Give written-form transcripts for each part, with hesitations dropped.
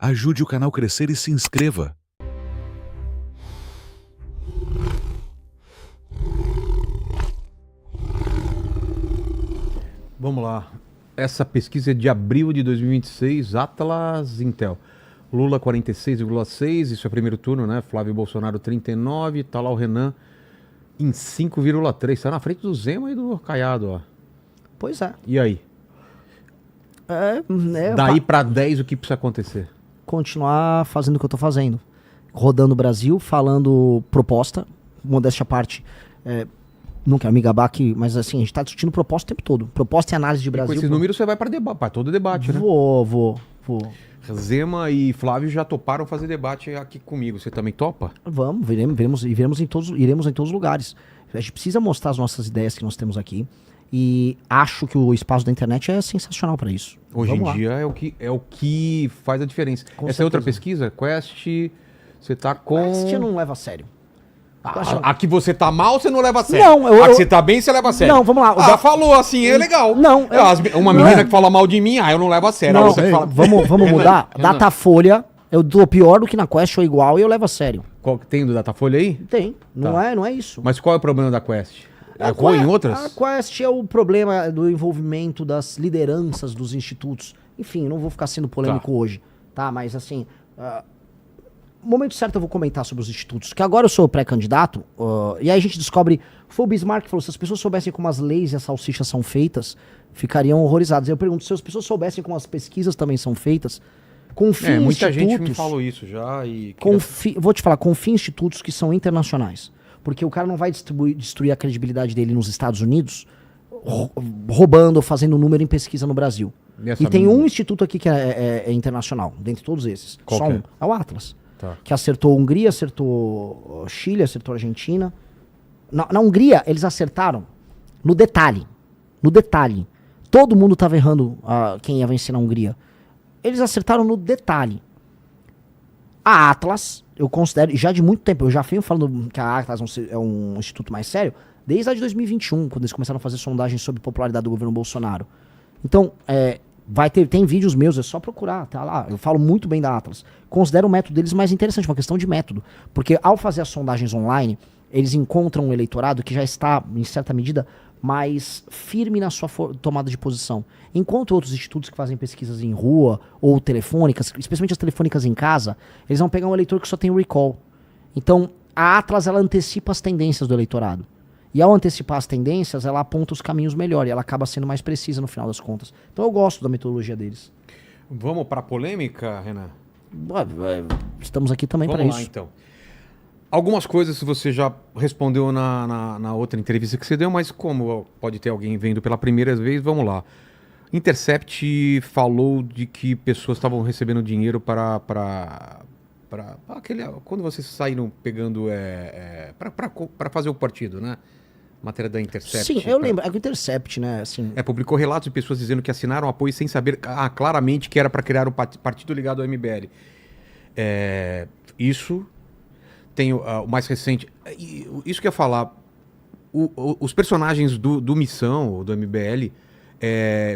Ajude o canal a crescer e se inscreva. Vamos lá. Essa pesquisa é de abril de 2026, Atlas Intel. Lula 46,6, isso é primeiro turno, né? Flávio Bolsonaro 39, tá lá o Renan em 5,3. Tá na frente do Zema e do Caiado, ó. Pois é. E aí? Daí pra 10, o que precisa acontecer? Continuar fazendo o que eu tô fazendo. Rodando o Brasil, falando proposta, modéstia à parte. Não quero me gabar aqui, mas assim, a gente tá discutindo proposta o tempo todo. Proposta e análise de Brasil. Com esses números você vai para debate, para todo debate, né? Vou. Zema e Flávio já toparam fazer debate aqui comigo. Você também topa? Vamos, iremos em todos os lugares. A gente precisa mostrar as nossas ideias que nós temos aqui. E acho que o espaço da internet é sensacional para isso. Hoje em dia é o que faz a diferença. Essa é outra pesquisa? Quest, você tá com... Quest não leva a sério. A que você tá mal, você não leva a sério. Não, a que você tá bem, você leva a sério. Não, vamos lá. Falou assim, é legal. Não. Uma menina que fala mal de mim, eu não levo a sério. Não, você fala... Vamos mudar? Datafolha, eu dou pior do que na Quest ou igual e eu levo a sério. Tem do Datafolha aí? Tem. Não é isso. Mas qual é o problema da Quest? Em outras? A Quest é o problema do envolvimento das lideranças dos institutos. Enfim, não vou ficar sendo polêmico hoje, tá? Mas assim, no momento certo eu vou comentar sobre os institutos, que agora eu sou pré-candidato, e aí a gente descobre, foi o Bismarck que falou, se as pessoas soubessem como as leis e as salsichas são feitas, ficariam horrorizadas. Eu pergunto, se as pessoas soubessem como as pesquisas também são feitas, confie em muita institutos... gente me falou isso já e... Vou te falar, confie em institutos que são internacionais. Porque o cara não vai destruir a credibilidade dele nos Estados Unidos roubando ou fazendo número em pesquisa no Brasil. E tem um instituto aqui que é internacional, dentre todos esses. Qual só que um. É o Atlas. Tá. Que acertou Hungria, acertou Chile, acertou Argentina. Na Hungria, eles acertaram no detalhe. No detalhe. Todo mundo estava errando quem ia vencer na Hungria. Eles acertaram no detalhe. A Atlas, eu considero, já de muito tempo, eu já venho falando que a Atlas é um instituto mais sério, desde lá de 2021, quando eles começaram a fazer sondagens sobre popularidade do governo Bolsonaro. Então, tem vídeos meus, é só procurar, tá lá. Eu falo muito bem da Atlas. Considero o método deles mais interessante, uma questão de método. Porque ao fazer as sondagens online, eles encontram um eleitorado que já está, em certa medida, mais firme na sua tomada de posição. Enquanto outros institutos que fazem pesquisas em rua ou telefônicas, especialmente as telefônicas em casa, eles vão pegar um eleitor que só tem o recall. Então, a Atlas, ela antecipa as tendências do eleitorado. E ao antecipar as tendências, ela aponta os caminhos melhor e ela acaba sendo mais precisa no final das contas. Então eu gosto da metodologia deles. Vamos para polêmica, Renan? Estamos aqui também para isso. Vamos lá, então. Algumas coisas você já respondeu na outra entrevista que você deu, mas como pode ter alguém vendo pela primeira vez, vamos lá. Intercept falou de que pessoas estavam recebendo dinheiro para aquele, quando vocês saíram pegando para fazer o partido, né? Matéria da Intercept. Sim, eu lembro. É o Intercept, né? Assim... publicou relatos de pessoas dizendo que assinaram apoio sem saber claramente que era para criar um partido ligado ao MBL. Isso... Tem o mais recente. Isso que eu ia falar. Os personagens do Missão, ou do MBL,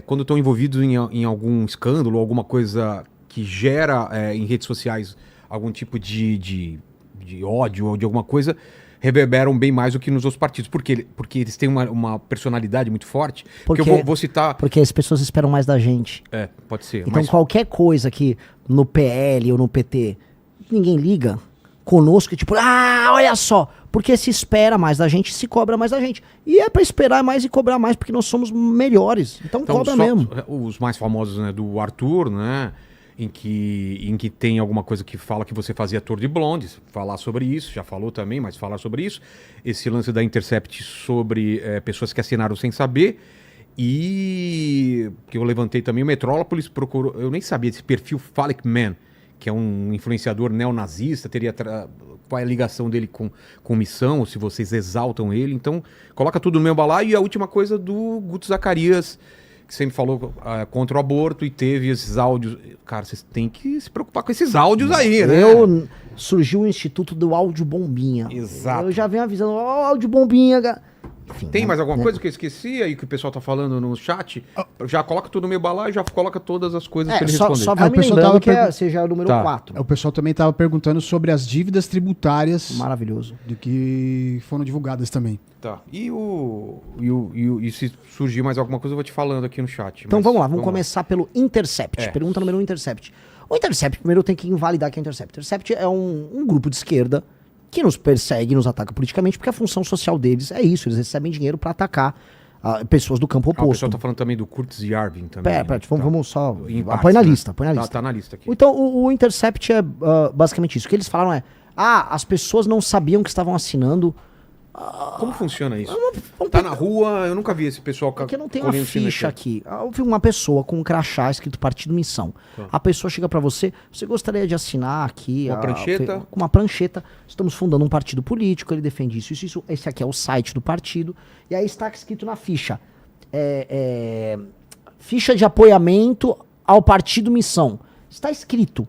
quando estão envolvidos em algum escândalo, alguma coisa que gera em redes sociais algum tipo de ódio ou de alguma coisa, reverberam bem mais do que nos outros partidos. Por quê? Porque eles têm uma personalidade muito forte. Porque eu vou citar... Porque as pessoas esperam mais da gente. Pode ser. Então qualquer coisa que no PL ou no PT ninguém liga... conosco, tipo, olha só, porque se espera mais da gente, se cobra mais da gente. E é pra esperar mais e cobrar mais, porque nós somos melhores. Então cobra mesmo. Os mais famosos, né, do Arthur, né, em que tem alguma coisa que fala que você fazia Tour de Blondes, falar sobre isso, já falou também, mas falar sobre isso. Esse lance da Intercept sobre pessoas que assinaram sem saber. E que eu levantei também, o Metrópolis procurou, eu nem sabia desse perfil Phallic Man, que é um influenciador neonazista, qual é a ligação dele com missão, ou se vocês exaltam ele. Então, coloca tudo no meu balaio. E a última coisa do Guto Zacarias, que sempre falou contra o aborto e teve esses áudios. Cara, vocês têm que se preocupar com esses áudios aí, né? Surgiu o Instituto do Áudio Bombinha. Exato. Eu já venho avisando, áudio bombinha. enfim, Tem né? mais alguma coisa que eu esqueci aí que o pessoal tá falando no chat? Já coloca tudo no meu balaio e já coloca todas as coisas pra ele só, responder. só vai o me pessoal lembrando tava que você já é o número Tá. 4. O pessoal também estava perguntando sobre as dívidas tributárias Maravilhoso. de que foram divulgadas também. Tá. E se surgir mais alguma coisa, eu vou te falando aqui no chat. Então Mas vamos lá, vamos começar pelo Intercept. É. Pergunta número 1, Intercept. O Intercept, primeiro eu tenho que invalidar que é o Intercept. Intercept é um grupo de esquerda que nos persegue, nos ataca politicamente, porque a função social deles é isso, eles recebem dinheiro pra atacar pessoas do campo o oposto. pessoal tá falando também do Kurtz Yarvin também. Pera, né? vamos só... Em partes, Põe na né? lista, põe na lista. Tá na lista aqui. Então, o Intercept é basicamente isso. O que eles falaram é, as pessoas não sabiam que estavam assinando... Como funciona isso? vamos Tá pegar- na rua, eu nunca vi esse pessoal Porque não tem uma colhendo ficha cemitério. aqui. Houve uma pessoa com um crachá escrito Partido Missão. Tá. A pessoa chega pra você gostaria de assinar aqui... Uma prancheta? Com uma prancheta. Estamos fundando um partido político, ele defende isso, isso, isso. Esse aqui é o site do partido. E aí está escrito na ficha. Ficha de apoiamento ao Partido Missão. Está escrito.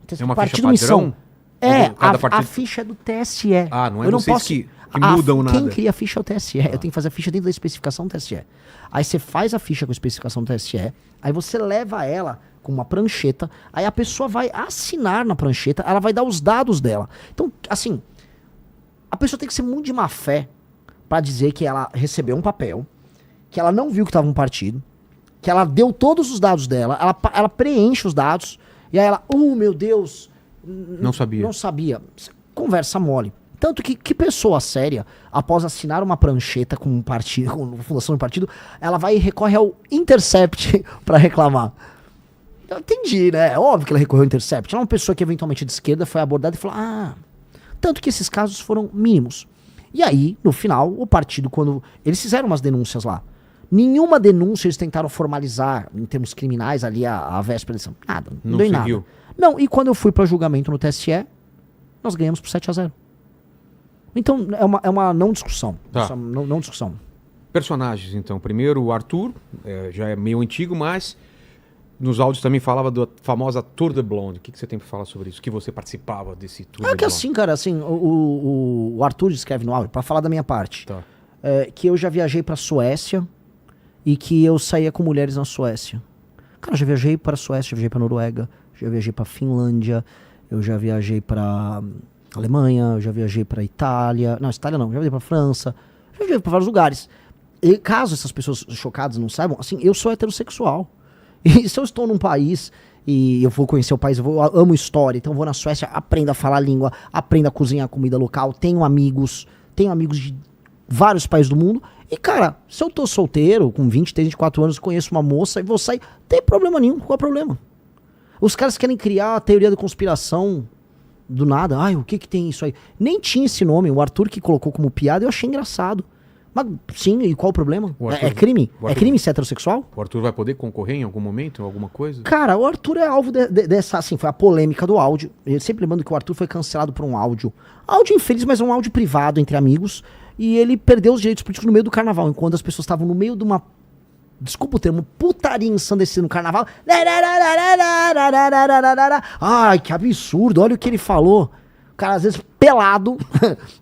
Está escrito É uma ficha Partido padrão? Missão. É, Cada a partido- ficha é do TSE. Ah, não é Eu não vocês posso... que mudam nada. Quem cria a ficha é o TSE. Eu tenho que fazer a ficha dentro da especificação do TSE. Aí você faz a ficha com a especificação do TSE, aí você leva ela com uma prancheta, aí a pessoa vai assinar na prancheta, ela vai dar os dados dela. Então, assim, a pessoa tem que ser muito de má fé pra dizer que ela recebeu um papel, que ela não viu que estava um partido, que ela deu todos os dados dela, ela preenche os dados, e aí ela, meu Deus... Não sabia. Não sabia. Conversa mole. Tanto que pessoa séria, após assinar uma prancheta com um partido, com a fundação do partido, ela vai e recorre ao Intercept pra reclamar. Eu entendi, né? É óbvio que ela recorreu ao Intercept. Ela é uma pessoa que eventualmente de esquerda foi abordada e falou, tanto que esses casos foram mínimos. E aí, no final, o partido, quando... Eles fizeram umas denúncias lá. Nenhuma denúncia eles tentaram formalizar em termos criminais ali a véspera da eleição. Nada. Não deu em nada. seguiu. Não, e quando eu fui para julgamento no TSE, nós ganhamos por 7-0. Então, é uma não discussão. Tá. Essa não discussão. Personagens, então. Primeiro, o Arthur, já é meio antigo, mas nos áudios também falava da famosa Tour de Blonde. O que você tem pra falar sobre isso? Que você participava desse Tour de Que Blonde? assim, cara, assim, o Arthur escreve no áudio, para falar da minha parte, Tá. que eu já viajei pra Suécia e que eu saía com mulheres na Suécia. Cara, eu já viajei pra Suécia, já viajei pra Noruega, já viajei pra Finlândia, eu já viajei pra Alemanha, eu já viajei pra Itália. Não, Itália não, já viajei pra França, já viajei pra vários lugares. E caso essas pessoas chocadas não saibam, assim, eu sou heterossexual. E se eu estou num país e eu vou conhecer o país, eu amo história, então eu vou na Suécia, aprendo a falar a língua, aprendo a cozinhar comida local, tenho amigos de vários países do mundo. E, cara, se eu tô solteiro, com 23, 24 anos, conheço uma moça e vou sair, não tem problema nenhum. Qual é o problema? Os caras querem criar a teoria da conspiração do nada. O que tem isso aí? Nem tinha esse nome. O Arthur que colocou como piada, eu achei engraçado. Mas, sim, e qual o problema? O Arthur- É crime? o Arthur- É crime ser heterossexual? O Arthur vai poder concorrer em algum momento, em alguma coisa? Cara, o Arthur é alvo dessa, assim, foi a polêmica do áudio. Eu sempre lembrando que o Arthur foi cancelado por um áudio. Áudio infeliz, mas é um áudio privado entre amigos. E ele perdeu os direitos políticos no meio do carnaval, enquanto as pessoas estavam no meio de uma, desculpa o termo, putaria ensandecida no carnaval. Ai, que absurdo, olha o que ele falou. O cara, às vezes, pelado,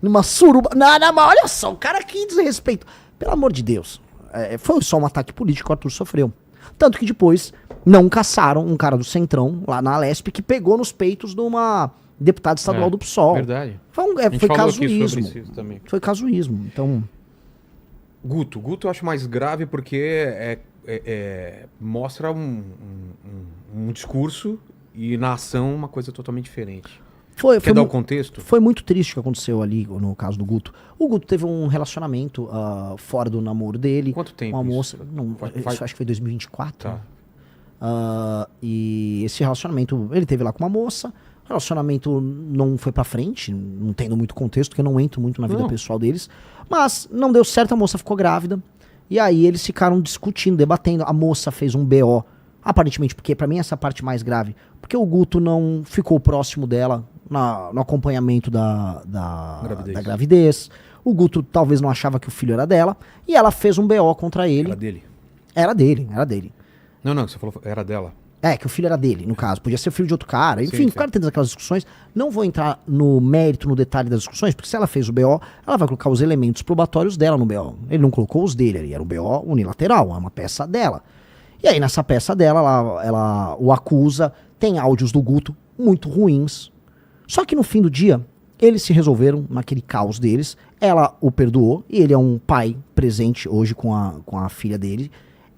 numa suruba. Não, mas olha só, o cara que desrespeito. Pelo amor de Deus. Foi só um ataque político que o Arthur sofreu. Tanto que depois não caçaram um cara do Centrão, lá na Alesp, que pegou nos peitos de uma deputada estadual do PSOL. Verdade. Foi, A gente foi falou aqui casuísmo. sobre isso também. Foi casuísmo. Então, Guto eu acho mais grave porque mostra um discurso e na ação uma coisa totalmente diferente. Quer dar o contexto? Foi muito triste o que aconteceu ali no caso do Guto. O Guto teve um relacionamento fora do namoro dele. Quanto tempo Uma isso? moça. Não, isso acho que foi 2024. Tá. E esse relacionamento, ele teve lá com uma moça. O relacionamento não foi pra frente, não tendo muito contexto, porque eu não entro muito na vida Não. pessoal deles. Mas não deu certo, a moça ficou grávida. E aí eles ficaram discutindo, debatendo. A moça fez um BO, aparentemente, porque pra mim essa é a parte mais grave. Porque o Guto não ficou próximo dela no acompanhamento da gravidez. O Guto talvez não achava que o filho era dela. E ela fez um BO contra ele. Era dele. Era dele. Não, você falou era dela. Que o filho era dele, no caso. Podia ser filho de outro cara. Enfim, Sim, ficaram tendo aquelas discussões. Não vou entrar no mérito, no detalhe das discussões, porque se ela fez o BO, ela vai colocar os elementos probatórios dela no BO. Ele não colocou os dele ali, era um BO unilateral, é uma peça dela. E aí, nessa peça dela, ela o acusa, tem áudios do Guto muito ruins. Só que no fim do dia, eles se resolveram naquele caos deles. Ela o perdoou, e ele é um pai presente hoje com a filha dele.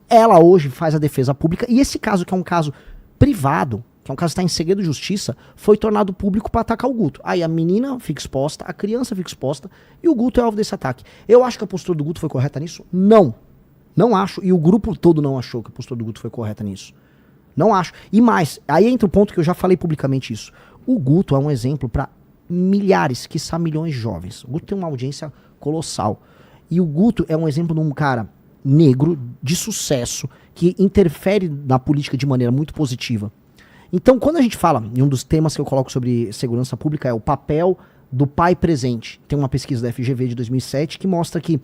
Ela hoje faz a defesa pública, e esse caso, que é um caso privado, que é um caso que está em segredo de justiça, foi tornado público para atacar o Guto. Aí a menina fica exposta, a criança fica exposta, e o Guto é alvo desse ataque. Eu acho que a postura do Guto foi correta nisso? Não. Não acho, e o grupo todo não achou que a postura do Guto foi correta nisso. Não acho. E mais, aí entra o ponto que eu já falei publicamente isso. O Guto é um exemplo para milhares, quiçá milhões de jovens. O Guto tem uma audiência colossal. E o Guto é um exemplo de um cara negro, de sucesso, que interfere na política de maneira muito positiva. Então, quando a gente fala, em um dos temas que eu coloco sobre segurança pública, é o papel do pai presente. Tem uma pesquisa da FGV de 2007 que mostra que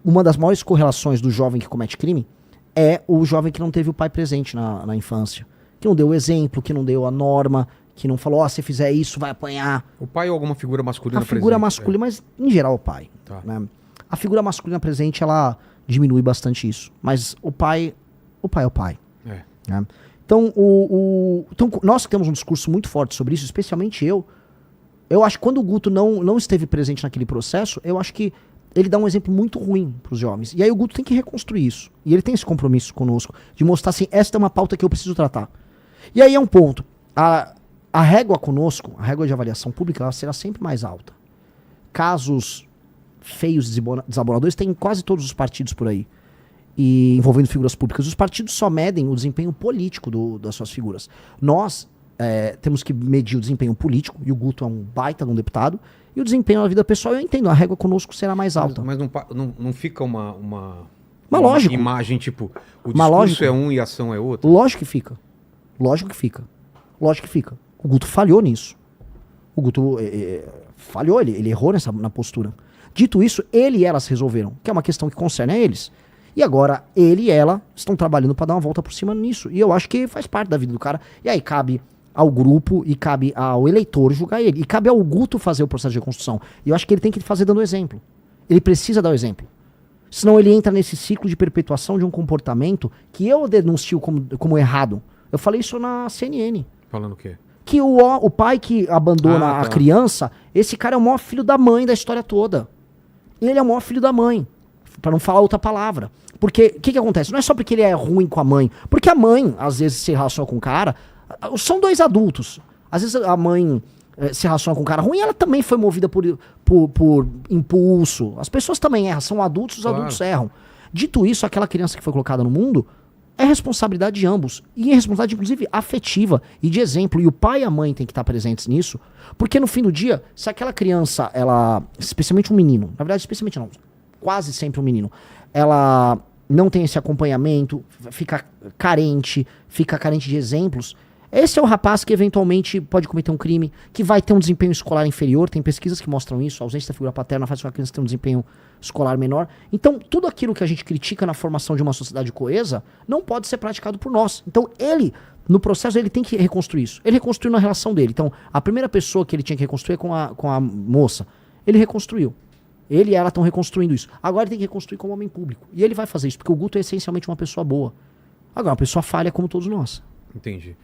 uma das maiores correlações do jovem que comete crime é o jovem que não teve o pai presente na infância. Que não deu o exemplo, que não deu a norma, que não falou, se fizer isso, vai apanhar. O pai ou alguma figura masculina A figura presente, masculina, mas em geral o pai. Tá. Né? A figura masculina presente, ela diminui bastante isso. Mas o pai é o pai. É. Né? Então, então, nós que temos um discurso muito forte sobre isso, especialmente eu acho que quando o Guto não esteve presente naquele processo, eu acho que ele dá um exemplo muito ruim para os jovens. E aí o Guto tem que reconstruir isso. E ele tem esse compromisso conosco, de mostrar assim, esta é uma pauta que eu preciso tratar. E aí é um ponto. A régua conosco, a régua de avaliação pública, ela será sempre mais alta. Casos feios, desaboradores, tem em quase todos os partidos por aí. E envolvendo figuras públicas. Os partidos só medem o desempenho político das suas figuras. Nós temos que medir o desempenho político, e o Guto é um baita de um deputado, e o desempenho na vida pessoal, eu entendo, a régua conosco será mais alta. Mas não fica uma lógico. imagem, tipo, o Uma discurso lógica. é um e a ação é outra? Lógico que fica. Lógico que fica. Lógico que fica. O Guto falhou nisso. O Guto falhou, ele errou na postura. Dito isso, ele e elas resolveram, que é uma questão que concerne a eles. E agora, ele e ela estão trabalhando para dar uma volta por cima nisso. E eu acho que faz parte da vida do cara. E aí cabe ao grupo e cabe ao eleitor julgar ele. E cabe ao Guto fazer o processo de reconstrução. E eu acho que ele tem que fazer dando exemplo. Ele precisa dar o exemplo. Senão ele entra nesse ciclo de perpetuação de um comportamento que eu denuncio como errado. Eu falei isso na CNN. Falando o quê? Que o pai que abandona a tá. criança, esse cara é o maior filho da mãe da história toda. Ele é o maior filho da mãe. Pra não falar outra palavra. Porque, o que acontece? Não é só porque ele é ruim com a mãe. Porque a mãe, às vezes, se relaciona com o cara. São dois adultos. Às vezes a mãe se relaciona com um cara ruim, ela também foi movida por impulso. As pessoas também erram. São adultos, os adultos erram. Dito isso, aquela criança que foi colocada no mundo é responsabilidade de ambos. E é responsabilidade, inclusive, afetiva e de exemplo. E o pai e a mãe têm que estar presentes nisso. Porque no fim do dia, se aquela criança, ela, especialmente um menino, na verdade, especialmente não, quase sempre um menino, ela não tem esse acompanhamento, fica carente de exemplos, esse é o rapaz que eventualmente pode cometer um crime, que vai ter um desempenho escolar inferior. Tem pesquisas que mostram isso. A ausência da figura paterna faz com que a criança tenha um desempenho escolar menor. Então, tudo aquilo que a gente critica na formação de uma sociedade coesa não pode ser praticado por nós. Então, ele, no processo, ele tem que reconstruir isso. Ele reconstruiu na relação dele. Então, a primeira pessoa que ele tinha que reconstruir é com a moça. Ele reconstruiu. Ele e ela estão reconstruindo isso. Agora ele tem que reconstruir como homem público. E ele vai fazer isso, porque o Guto é essencialmente uma pessoa boa. Agora, uma pessoa falha como todos nós. Entendi.